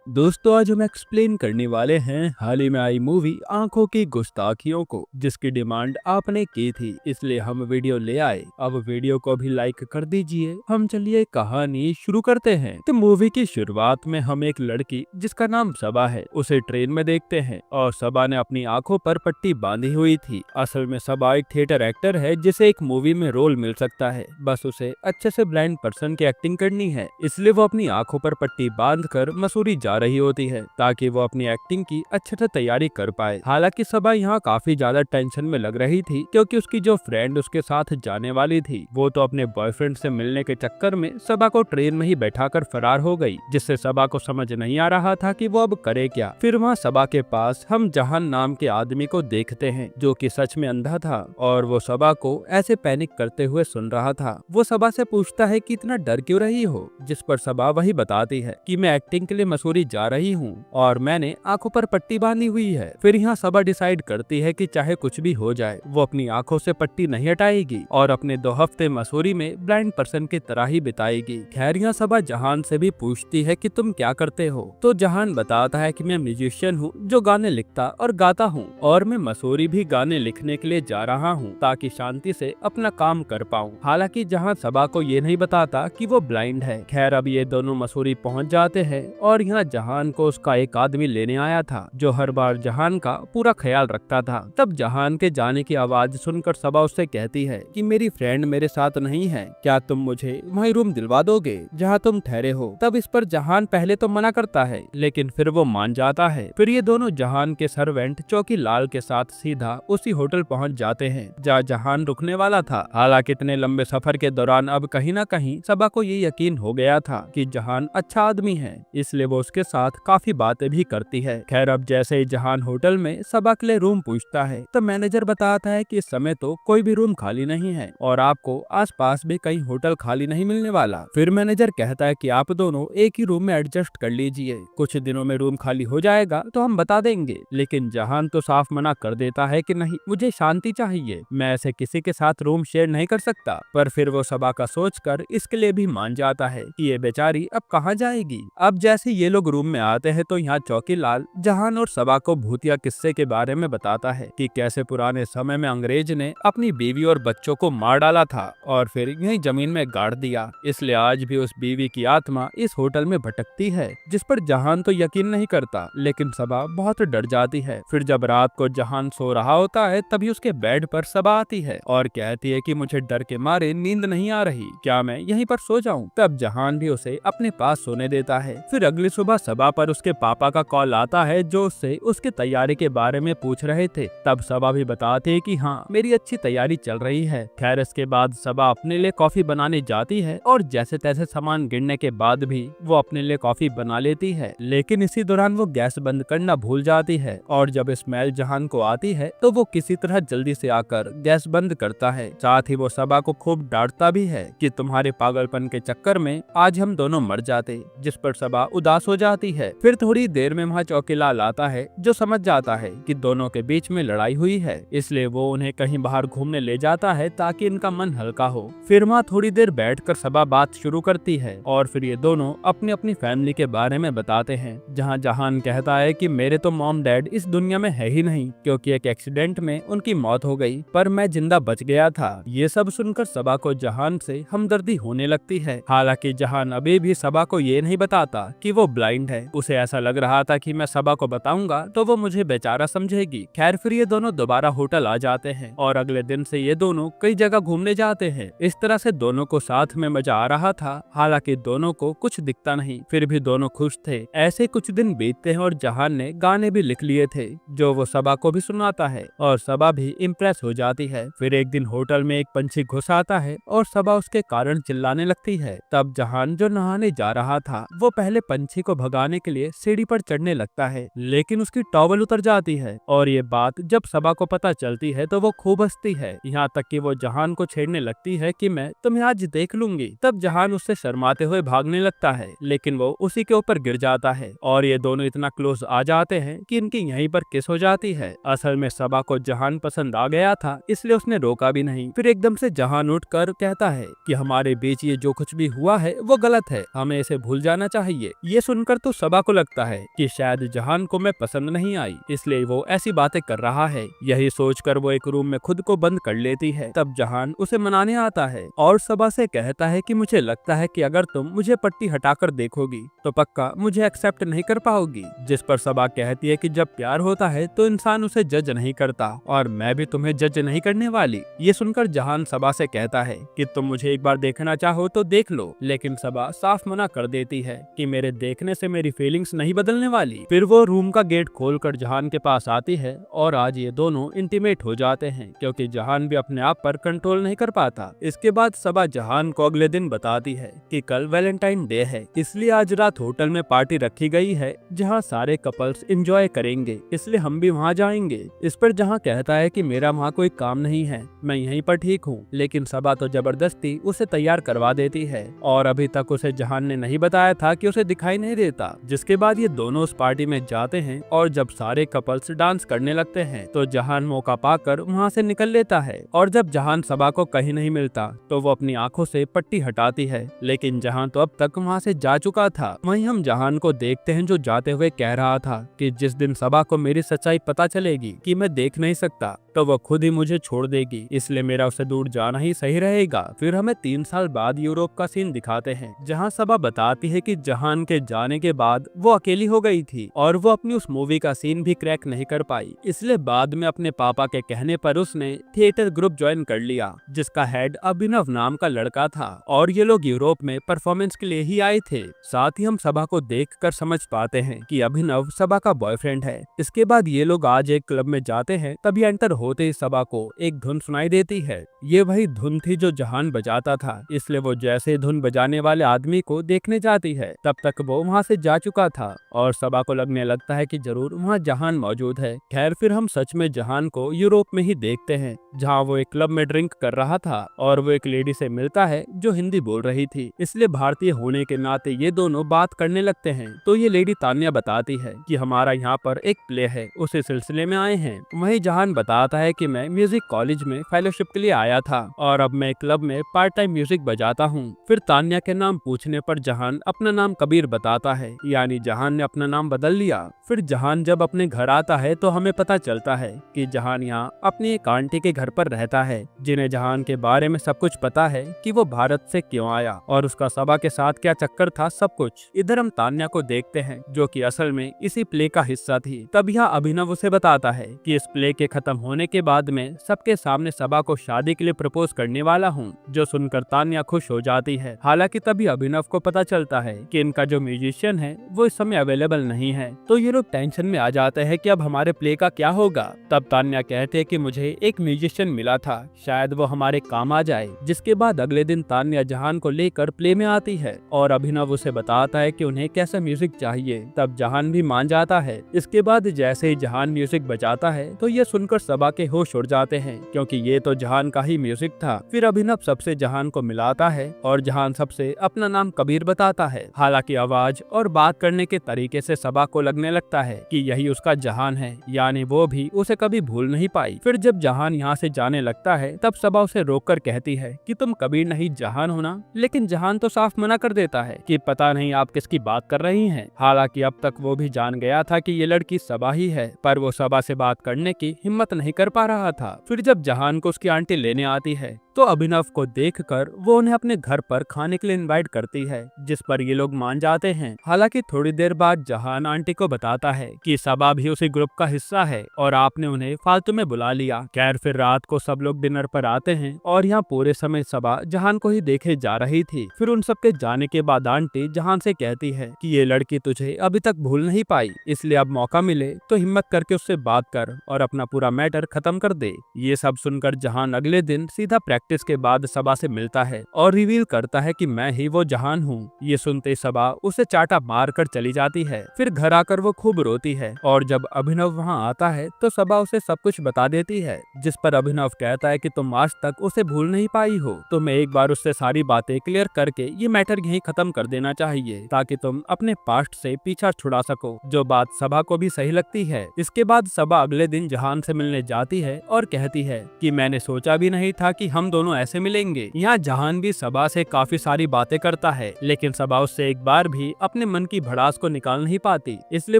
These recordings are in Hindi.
दोस्तों आज हम एक्सप्लेन करने वाले हैं हाल ही में आई मूवी आंखों की गुस्ताखियों को, जिसकी डिमांड आपने की थी, इसलिए हम वीडियो ले आए। अब वीडियो को भी लाइक कर दीजिए। हम चलिए कहानी शुरू करते हैं। तो मूवी की शुरुआत में हम एक लड़की जिसका नाम सबा है उसे ट्रेन में देखते हैं और सबा ने अपनी आंखों पर पट्टी बांधी हुई थी। असल में सबा एक थिएटर एक्टर है जिसे एक मूवी में रोल मिल सकता है, बस उसे अच्छे से ब्लाइंड पर्सन की एक्टिंग करनी है, इसलिए वो अपनी आंखों पर पट्टी बांध कर मसूरी जा रही होती है ताकि वो अपनी एक्टिंग की अच्छे से तैयारी कर पाए। हालांकि सबा यहाँ काफी ज्यादा टेंशन में लग रही थी क्योंकि उसकी जो फ्रेंड उसके साथ जाने वाली थी वो तो अपने बॉयफ्रेंड से मिलने के चक्कर में सबा को ट्रेन में ही बैठाकर फरार हो गई, जिससे सबा को समझ नहीं आ रहा था कि वो अब करे क्या। फिर वहाँ सबा के पास हम जहान नाम के आदमी को देखते हैं जो कि सच में अंधा था और वो सबा को ऐसे पैनिक करते हुए सुन रहा था। वो सबा से पूछता है कि इतना डर क्यों रही हो, जिस पर सबा वही बताती है कि मैं एक्टिंग के लिए मसूरी जा रही हूँ और मैंने आंखों पर पट्टी बांधी हुई है। फिर यहाँ सबा डिसाइड करती है कि चाहे कुछ भी हो जाए वो अपनी आंखों से पट्टी नहीं हटाएगी और अपने 2 हफ्ते मसूरी में ब्लाइंड पर्सन की तरह ही बिताएगी। खैर यहाँ सबा जहान से भी पूछती है कि तुम क्या करते हो, तो जहान बताता है कि मैं म्यूजिशियन हूँ जो गाने लिखता और गाता हूँ और मैं मसूरी भी गाने लिखने के लिए जा रहा हूँ ताकि शांति से अपना काम कर पाऊँ। हालांकि जहां सबा को ये नहीं बताता कि वो ब्लाइंड है। खैर अब ये दोनों मसूरी पहुंच जाते हैं और यहाँ जहान को उसका एक आदमी लेने आया था जो हर बार जहान का पूरा ख्याल रखता था। तब जहान के जाने की आवाज सुनकर सबा उससे कहती है कि मेरी फ्रेंड मेरे साथ नहीं है, क्या तुम मुझे वही रूम दिलवा दोगे जहाँ तुम ठहरे हो। तब इस पर जहान पहले तो मना करता है लेकिन फिर वो मान जाता है। फिर ये दोनों जहान के सर्वेंट चौकी लाल के साथ सीधा उसी होटल पहुँच जाते हैं जहाँ जहान रुकने वाला था। हालांकि इतने लंबे सफर के दौरान अब कहीं न कहीं सबा को ये यकीन हो गया था कि जहान अच्छा आदमी है, इसलिए वो उसके साथ काफी बातें भी करती है। खैर अब जैसे ही जहान होटल में सबा के लिए रूम पूछता है तो मैनेजर बताता है कि इस समय तो कोई भी रूम खाली नहीं है और आपको आसपास भी कहीं होटल खाली नहीं मिलने वाला। फिर मैनेजर कहता है कि आप दोनों एक ही रूम में एडजस्ट कर लीजिए, कुछ दिनों में रूम खाली हो जाएगा तो हम बता देंगे। लेकिन जहान तो साफ मना कर देता है कि नहीं, मुझे शांति चाहिए, मैं ऐसे किसी के साथ रूम शेयर नहीं कर सकता। पर फिर वो सबा का सोचकर इसके लिए भी मान जाता है कि ये बेचारी अब कहाँ जाएगी। अब जैसे ये लोग रूम में आते हैं तो यहाँ चौकीलाल जहान और सबा को भूतिया किस्से के बारे में बताता है कि कैसे पुराने समय में अंग्रेज ने अपनी बीवी और बच्चों को मार डाला था और फिर यही जमीन में गाड़ दिया, इसलिए आज भी उस बीवी की आत्मा इस होटल में भटकती है। जिस पर जहान तो यकीन नहीं करता लेकिन सबा बहुत डर जाती है। फिर जब रात को जहान सो रहा होता है तभी उसके बेड पर सबा आती है और कहती है कि मुझे डर के मारे नींद नहीं आ रही, क्या मैं यहीं पर सो जाऊं। तब जहान भी उसे अपने पास सोने देता है। फिर अगली सुबह सबा पर उसके पापा का कॉल आता है जो उससे उसकी तैयारी के बारे में पूछ रहे थे। तब सबा भी बताती है कि हाँ मेरी अच्छी तैयारी चल रही है। खैर इसके बाद सबा अपने लिए कॉफी बनाने जाती है और जैसे तैसे सामान गिरने के बाद भी वो अपने लिए कॉफी बना लेती है, लेकिन इसी दौरान वो गैस बंद करना भूल जाती है और जब स्मेल जहान को आती है तो वो किसी तरह जल्दी से आकर गैस बंद करता है। साथ ही वो सबा को खूब डांटता भी है कि तुम्हारे पागलपन के चक्कर में आज हम दोनों मर जाते, जिस पर सबा उदास हो जाती है। फिर थोड़ी देर में वहाँ चौकीलाल आता है जो समझ जाता है कि दोनों के बीच में लड़ाई हुई है, इसलिए वो उन्हें कहीं बाहर घूमने ले जाता है ताकि इनका मन हल्का हो। फिर वहाँ थोड़ी देर बैठकर सबा बात शुरू करती है और फिर ये दोनों अपनी अपनी फैमिली के बारे में बताते हैं। जहाँ जहान कहता है कि मेरे तो मॉम डैड इस दुनिया में है ही नहीं क्योंकि एक एक्सीडेंट में उनकी मौत हो गई, पर मैं जिंदा बच गया था। ये सब सुनकर सबा को जहान से हमदर्दी होने लगती है। हालांकि जहान अभी भी सबा को ये नहीं बताता कि वो ब्लाइंड है। उसे ऐसा लग रहा था कि मैं सबा को बताऊंगा तो वो मुझे बेचारा समझेगी। खैर फिर ये दोनों दोबारा होटल आ जाते हैं और अगले दिन से ये दोनों कई जगह घूमने जाते हैं। इस तरह से दोनों को साथ में मजा आ रहा था। हालांकि दोनों को कुछ दिखता नहीं, फिर भी दोनों खुश थे। ऐसे कुछ दिन बीतते हैं और जहान ने गाने भी लिख लिए थे जो वो सबा को भी सुनाता है और सबा भी इम्प्रेस हो जाती है। फिर एक दिन होटल में एक पंछी घुस आता है और सबा उसके कारण चिल्लाने लगती है। तब जहान जो नहाने जा रहा था वो पहले पंछी को भगाने के लिए सीढ़ी पर चढ़ने लगता है, लेकिन उसकी टॉवल उतर जाती है और ये बात जब सबा को पता चलती है तो वो खूब हंसती है, यहाँ तक कि वो जहान को छेड़ने लगती है कि मैं तुम्हें आज देख लूंगी। तब जहान उससे शर्माते हुए भागने लगता है लेकिन वो उसी के ऊपर गिर जाता है और ये दोनों इतना क्लोज आ जाते हैं कि इनकी यहीं पर किस हो जाती है। असल में सबा को जहान पसंद आ गया था इसलिए उसने रोका भी नहीं। फिर एकदम से जहान उठकर कहता है कि हमारे बीच ये जो कुछ भी हुआ है वो गलत है, हमें इसे भूल जाना चाहिए। ये सुनकर सुनकर तो सबा को लगता है कि शायद जहान को मैं पसंद नहीं आई, इसलिए वो ऐसी बातें कर रहा है। यही सोचकर वो एक रूम में खुद को बंद कर लेती है। तब जहान उसे मनाने आता है और सबा से कहता है कि मुझे लगता है कि अगर तुम मुझे पट्टी हटाकर देखोगी तो पक्का मुझे एक्सेप्ट नहीं कर पाओगी। जिस पर सबा कहती है कि जब प्यार होता है तो इंसान उसे जज नहीं करता और मैं भी तुम्हें जज नहीं करने वाली। ये सुनकर जहान सबा से कहता है कि तुम मुझे एक बार देखना चाहो तो देख लो, लेकिन सबा साफ मना कर देती है कि मेरे देखने से मेरी फीलिंग्स नहीं बदलने वाली। फिर वो रूम का गेट खोलकर जहान के पास आती है और आज ये दोनों इंटीमेट हो जाते हैं क्योंकि जहान भी अपने आप पर कंट्रोल नहीं कर पाता। इसके बाद सबा जहान को अगले दिन बताती है कि कल वैलेंटाइन डे है, इसलिए आज रात होटल में पार्टी रखी गई है जहां सारे कपल्स एंजॉय करेंगे, इसलिए हम भी वहां जाएंगे। इस पर जहां कहता है कि मेरा वहां कोई काम नहीं है, मैं यहीं पर ठीक हूँ, लेकिन सबा तो जबरदस्ती उसे तैयार करवा देती है और अभी तक उसे जहान ने नहीं बताया था कि उसे दिखाई नहीं देता। जिसके बाद ये दोनों उस पार्टी में जाते हैं और जब सारे कपल्स डांस करने लगते हैं तो जहान मौका पाकर वहाँ से निकल लेता है और जब जहान सबा को कहीं नहीं मिलता तो वो अपनी आंखों से पट्टी हटाती है, लेकिन जहान तो अब तक वहाँ से जा चुका था। वहीं हम जहान को देखते हैं जो जाते हुए कह रहा था कि जिस दिन सबा को मेरी सच्चाई पता चलेगी कि मैं देख नहीं सकता तो वो खुद ही मुझे छोड़ देगी, इसलिए मेरा उसे दूर जाना ही सही रहेगा। फिर हमें 3 साल बाद यूरोप का सीन दिखाते हैं जहाँ सबा बताती है कि जहान के जाने के बाद वो अकेली हो गई थी और वो अपनी उस मूवी का सीन भी क्रैक नहीं कर पाई, इसलिए बाद में अपने पापा के कहने पर उसने थिएटर ग्रुप ज्वाइन कर लिया जिसका हेड अभिनव नाम का लड़का था और ये लोग यूरोप में परफॉर्मेंस के लिए ही आए थे। साथ ही हम सबा को देखकर समझ पाते हैं कि अभिनव सबा का बॉयफ्रेंड है। इसके बाद ये लोग आज एक क्लब में जाते हैं, तभी एंटर होते ही सबा को एक धुन सुनाई देती है। ये वही धुन थी जो जहान बजाता था, इसलिए वो जैसे धुन बजाने वाले आदमी को देखने जाती है तब तक वो वहाँ से जा चुका था और सबा को लगने लगता है कि जरूर वहाँ जहान मौजूद है। खैर फिर हम सच में जहान को यूरोप में ही देखते हैं जहाँ वो एक क्लब में ड्रिंक कर रहा था और वो एक लेडी से मिलता है जो हिंदी बोल रही थी, इसलिए भारतीय होने के नाते ये दोनों बात करने लगते हैं। तो ये लेडी तान्या बताती है कि हमारा यहाँ पर एक प्ले है, उसी सिलसिले में आए हैं। वहीं जहान बताता है कि मैं म्यूजिक कॉलेज में फेलोशिप के लिए आया था और अब मैं क्लब में पार्ट टाइम म्यूजिक बजाता हूँ। फिर तान्या के नाम पूछने पर जहान अपना नाम कबीर बताता है, यानी जहान ने अपना नाम बदल लिया। फिर जहान जब अपने घर आता है तो हमें पता चलता है कि जहान यहाँ अपनी एक आंटी के घर पर रहता है जिन्हें जहान के बारे में सब कुछ पता है कि वो भारत से क्यों आया और उसका सबा के साथ क्या चक्कर था, सब कुछ। इधर हम तान्या को देखते हैं जो कि असल में इसी प्ले का हिस्सा थी। तब यहाँ अभिनव उसे बताता है कि इस प्ले के खत्म होने के बाद में सबके सामने सबा को शादी के लिए प्रपोज करने वाला हूँ, जो सुनकर तान्या खुश हो जाती है। हालांकि तभी अभिनव को पता चलता है कि इनका जो म्यूजिशियन है वो इस समय अवेलेबल नहीं है, तो ये लोग टेंशन में आ जाते हैं कि अब हमारे प्ले का क्या होगा। तब तान्या कहते हैं कि मुझे एक म्यूजिशियन मिला था, शायद वो हमारे काम आ जाए। जिसके बाद अगले दिन तान्या जहान को लेकर प्ले में आती है और अभिनव उसे बताता है कि उन्हें कैसा म्यूजिक चाहिए। तब जहान भी मान जाता है। इसके बाद जैसे ही जहान म्यूजिक बजाता है तो ये सुनकर सबा के होश उड़ जाते हैं क्योंकि ये तो जहान का ही म्यूजिक था। फिर अभिनव सबसे जहान को मिलाता है और जहान सबसे अपना नाम कबीर बताता है। हालांकि आवाज और बात करने के तरीके से सबा को लगने लगता है कि यही उसका जहान है, यानी वो भी उसे कभी भूल नहीं पाई। फिर जब जहान यहाँ से जाने लगता है तब सबा उसे रोककर कहती है कि तुम कबीर नहीं जहान हो ना, लेकिन जहान तो साफ मना कर देता है कि पता नहीं आप किसकी बात कर रही हैं। हालांकि अब तक वो भी जान गया था कि ये लड़की सबा ही है, पर वो सबा से बात करने की हिम्मत नहीं कर पा रहा था। फिर जब जहान को उसकी आंटी लेने आती है तो अभिनव को देखकर वो उन्हें अपने घर पर खाने के लिए इनवाइट करती है, जिस पर ये लोग मान जाते हैं। हालांकि थोड़ी देर बाद जहान आंटी को बताता है कि सबा भी उसी ग्रुप का हिस्सा है और आपने उन्हें फालतू में बुला लिया। खैर फिर रात को सब लोग डिनर पर आते हैं और यहाँ पूरे समय सबा जहान को ही देखे जा रही थी। फिर उन सबके जाने के बाद आंटी जहान से कहती है कि ये लड़की तुझे अभी तक भूल नहीं पाई, इसलिए अब मौका मिले तो हिम्मत करके उससे बात कर और अपना पूरा मैटर खत्म कर दे। ये सब सुनकर जहान अगले दिन सीधा प्रैक्टिस के बाद सबा से मिलता है और रिवील करता है कि मैं ही वो जहान हूँ। ये सुनते सबा उसे चाटा मार कर चली जाती है। फिर घर आकर वो खूब रोती है और जब अभिनव वहाँ आता है तो सबा उसे सब कुछ बता देती है, जिस पर अभिनव कहता है कि तुम आज तक उसे भूल नहीं पाई हो, तो मैं एक बार उससे सारी बातें क्लियर करके ये मैटर यहीं खत्म कर देना चाहिए ताकि तुम अपने पास्ट से पीछा छुड़ा सको, जो बात सबा को भी सही लगती है। इसके बाद सबा अगले दिन जहान से मिलने जाती है और कहती है कि मैंने सोचा भी नहीं था कि हम दोनों ऐसे मिलेंगे। यहाँ जहान भी सबा से काफी सारी बातें करता है, लेकिन सबा उससे एक बार भी अपने मन की भड़ास को निकाल नहीं पाती। इसलिए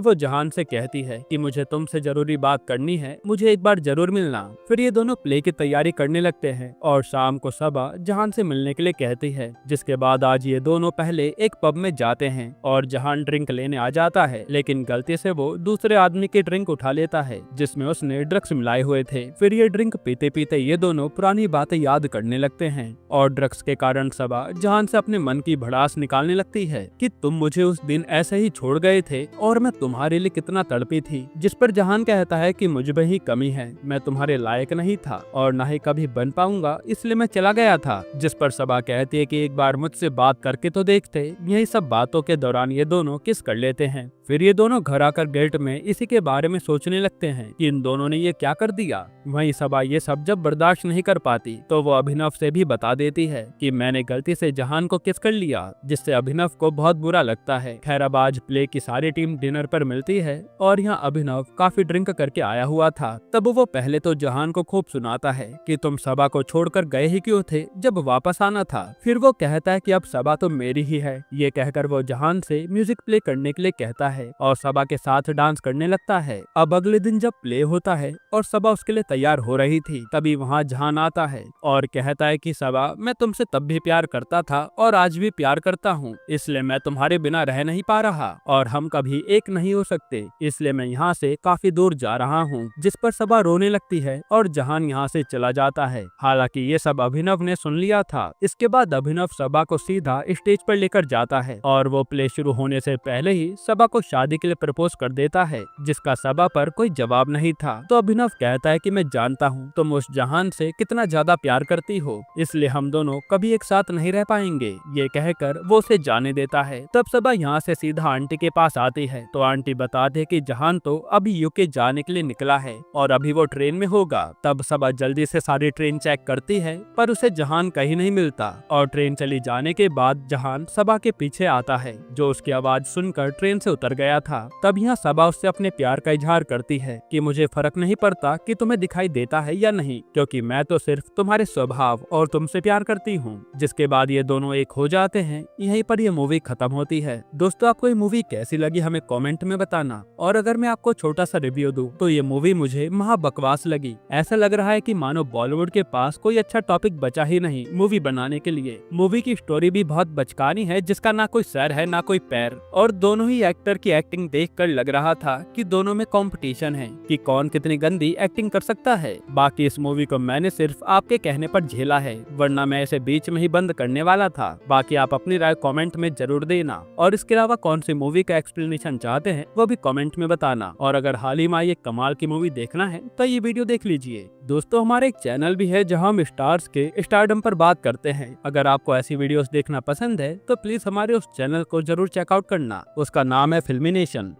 वो जहान से कहती है कि मुझे तुमसे जरूरी बात करनी है, मुझे एक बार जरूर मिलना। फिर ये दोनों प्ले की तैयारी करने लगते हैं और शाम को सबा जहान से मिलने के लिए कहती है। जिसके बाद आज ये दोनों पहले एक पब में जाते हैं और जहान ड्रिंक लेने आ जाता है, लेकिन गलती से वो दूसरे आदमी की ड्रिंक उठा लेता है जिसमें उसने ड्रग्स मिलाए हुए थे। फिर ये ड्रिंक पीते पीते ये दोनों पुरानी बातें याद करने लगते हैं और ड्रग्स के कारण सबा जहान से अपने मन की भड़ास निकालने लगती है कि तुम मुझे उस दिन ऐसे ही छोड़ गए थे और मैं तुम्हारे लिए कितना तड़पी थी। जिस पर जहान कहता है कि मुझ में ही कमी है, मैं तुम्हारे लायक नहीं था और न ही कभी बन पाऊंगा, इसलिए मैं चला गया था। जिस पर सबा कहती है कि एक बार मुझसे बात करके तो देखते। यही सब बातों के दौरान ये दोनों किस कर लेते हैं। फिर ये दोनों घर आकर गेट में इसी के बारे में सोचने लगते हैं कि इन दोनों ने ये क्या कर दिया। वहीं सबा ये सब जब बर्दाश्त नहीं कर पाती तो वो अभिनव से भी बता देती है कि मैंने गलती से जहान को किस कर लिया, जिससे अभिनव को बहुत बुरा लगता है। खैर अब आज प्ले की सारी टीम डिनर पर मिलती है और यहाँ अभिनव काफी ड्रिंक करके आया हुआ था। तब वो पहले तो जहान को खूब सुनाता है कि तुम सबा को छोड़कर गए ही क्यों थे जब वापस आना था। फिर वो कहता है कि अब सबा तो मेरी ही है। ये कहकर वो जहान से म्यूजिक प्ले करने के लिए कहता है और सबा के साथ डांस करने लगता है। अब अगले दिन जब प्ले होता है और सबा उसके लिए तैयार हो रही थी, तभी वहाँ जहान आता है और कहता है कि सबा मैं तुमसे तब भी प्यार करता था और आज भी प्यार करता हूँ, इसलिए मैं तुम्हारे बिना रह नहीं पा रहा और हम कभी एक नहीं हो सकते, इसलिए मैं यहाँ से काफी दूर जा रहा हूँ। जिस पर सबा रोने लगती है और जहान यहाँ से चला जाता है। हालांकि ये सब अभिनव ने सुन लिया था। इसके बाद अभिनव सबा को सीधा स्टेज पर लेकर जाता है और वो प्ले शुरू होने से पहले ही सबा को शादी के लिए प्रपोज कर देता है, जिसका सबा पर कोई जवाब नहीं था। तो अभिनव कहता है कि मैं जानता हूँ तुम उस जहान से कितना ज्यादा प्यार करती हो, इसलिए हम दोनों कभी एक साथ नहीं रह पाएंगे। ये कहकर वो उसे जाने देता है। तब सबा यहाँ से सीधा आंटी के पास आती है तो आंटी बताते कि जहान तो अभी यूके जाने के लिए निकला है और अभी वो ट्रेन में होगा। तब सबा जल्दी से सारी ट्रेन चेक करती है पर उसे जहान कहीं नहीं मिलता और ट्रेन चली जाने के बाद जहान सबा के पीछे आता है, जो उसकी आवाज सुनकर ट्रेन से उतर गया था। तब यहाँ सबा उससे अपने प्यार का इजहार करती है कि मुझे फर्क नहीं पड़ता कि तुम्हें दिखाई देता है या नहीं, क्योंकि मैं तो सिर्फ तुम्हारे स्वभाव और तुमसे प्यार करती हूँ। जिसके बाद ये दोनों एक हो जाते हैं। यहीं पर ये मूवी खत्म होती है। दोस्तों आपको ये मूवी कैसी लगी हमें कमेंट में बताना, और अगर मैं आपको छोटा सा रिव्यू दूं तो ये मूवी मुझे महा बकवास लगी। ऐसा लग रहा है कि मानो बॉलीवुड के पास कोई अच्छा टॉपिक बचा ही नहीं मूवी बनाने के लिए। मूवी की स्टोरी भी बहुत बचकानी है, जिसका ना कोई सर है ना कोई पैर, और दोनों ही एक्टर की एक्टिंग देखकर लग रहा था कि दोनों में कंपटीशन है कि कौन कितनी गंदी एक्टिंग कर सकता है। बाकी इस मूवी को मैंने सिर्फ आपके कहने पर झेला है, वरना मैं इसे बीच में ही बंद करने वाला था। बाकी आप अपनी राय कमेंट में जरूर देना, और इसके अलावा कौन सी मूवी का एक्सप्लेनेशन चाहते हैं वो भी कमेंट में बताना। और अगर हाल ही में आई एक कमाल की मूवी देखना है तो ये वीडियो देख लीजिए। दोस्तों हमारे एक चैनल भी है जहां हम स्टार्स के स्टारडम पर बात करते हैं। अगर आपको ऐसी वीडियोस देखना पसंद है तो प्लीज हमारे उस चैनल को जरूर चेकआउट करना। उसका नाम है फिल्मिनेशन।